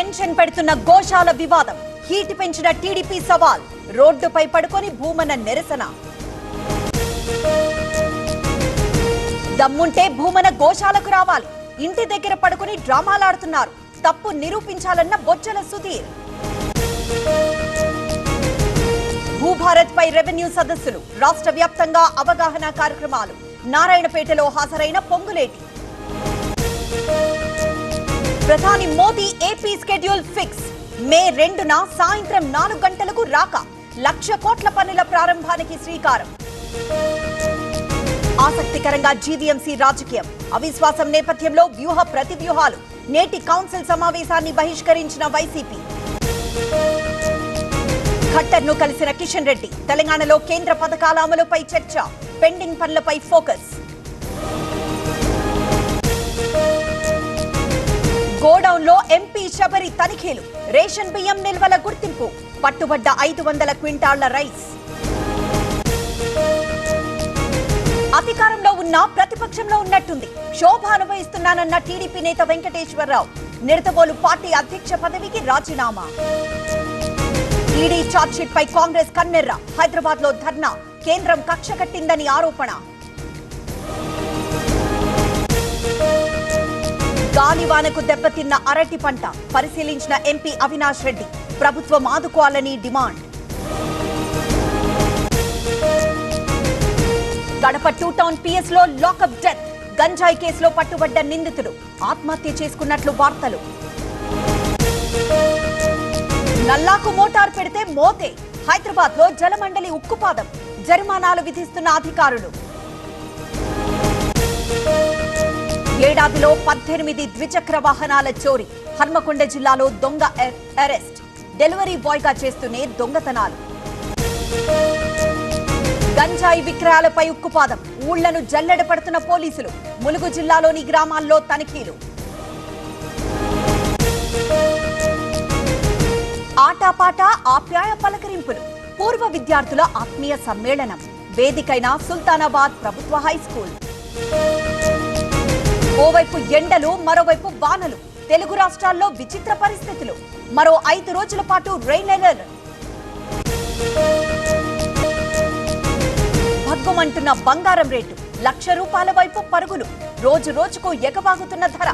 Tension పెడుతున్న గోశాల వివాదం, heat పెంచిన టీడీపీ సవాల్, రోడ్డుపై పడుకొని భూమన్న నిరసన. దమ్ముంటే భూమన గోశాలకు రావాలి, ఇంటి దగ్గర పడుకొని డ్రామాలాడుతున్నారు, తప్పు నిరూపించాలన్న బొజ్జల సుధీర్. భూభారత్ పై రెవెన్యూ సదస్సులు, రాష్ట్ర వ్యాప్తంగా అవగాహన కార్యక్రమాలు, నారాయణపేటలో హాజరైన పొంగులేటి. ప్రధాని మోదీ ఏపీ స్కెడ్యూల్ ఫిక్స్, మే 2న సాయంత్రం 4 గంటలకు రాక 1,00,000 కోట్ల పనుల ప్రారంభానికి శ్రీకారం. ఆసక్తికరంగా జీవీఎంసీ రాజకీయం, అవిశ్వాసం నేపథ్యంలో వ్యూహ ప్రతివ్యూహాలు, నేటి కౌన్సిల్ సమావేశాన్ని బహిష్కరించిన వైసీపీ. ఖట్టర్ను కలిసిన కిషన్ రెడ్డి, తెలంగాణలో కేంద్ర పథకాల అమలుపై చర్చ, పెండింగ్ పనులపై ఫోకస్. గోడౌన్లో ఎంపీ శబరి తనిఖీలు, రేషన్ బియ్యం నిల్వల గుర్తింపు, పట్టుబడ్డ 500 క్వింటాళ్ల రైస్. అధికారంలో ఉన్న ప్రతిపక్షంలో ఉన్నట్టుంది, శోభ అనుభవిస్తున్నానన్న టీడీపీ నేత వెంకటేశ్వరరావు. నిడదవోలు పార్టీ అధ్యక్ష పదవికి రాజీనామా. ఈడీ ఛార్జ్షీట్ పై కాంగ్రెస్ కన్నెర్ర, హైదరాబాద్ లో ధర్నా, కేంద్రం కక్ష కట్టిందని ఆరోపణ. గాలివానకు దెబ్బతిన్న అరటి పంట పరిశీలించిన ఎంపీ అవినాష్ రెడ్డి, ప్రభుత్వం ఆదుకోవాలని డిమాండ్. గడప 2 టౌన్ పిఎస్ లో లాకప్ డెత్, గంజాయి కేసులో పట్టుబడ్డ నిందితుడు ఆత్మహత్య చేసుకున్నట్లు వార్తలు. నల్లాకు మోటార్ పెడితే మోతే, హైదరాబాద్ లో జలమండలి ఉక్కుపాదం, జరిమానాలు విధిస్తున్న అధికారులు. ఏడాదిలో 18 ద్విచక్ర వాహనాల చోరీ, హన్మకొండ జిల్లాలో దొంగ అరెస్ట్, డెలివరీ బాయ్ గా చేస్తూనే దొంగతనాలు. గంజాయి విక్రయాలపై ఉక్కుపాదం, ఊళ్లను జల్లెడ పడుతున్న పోలీసులు, ములుగు జిల్లాలోని గ్రామాల్లో తనిఖీలు. ఆటాపాట ఆప్యాయ పలకరింపులు, పూర్వ విద్యార్థుల ఆత్మీయ సమ్మేళనం, వేదికైన సుల్తానాబాద్ ప్రభుత్వ హైస్కూల్. ఓవైపు ఎండలు, మరోవైపు వానలు, తెలుగు రాష్ట్రాల్లో విచిత్ర పరిస్థితులు, మరో 5 రోజుల పాటు రెయిన్ అలర్ట్. భగ్గుమంటున్న బంగారం రేటు, 1,00,000 రూపాయల వైపు పరుగులు, రోజు రోజుకు ఎగబాగుతున్న ధర.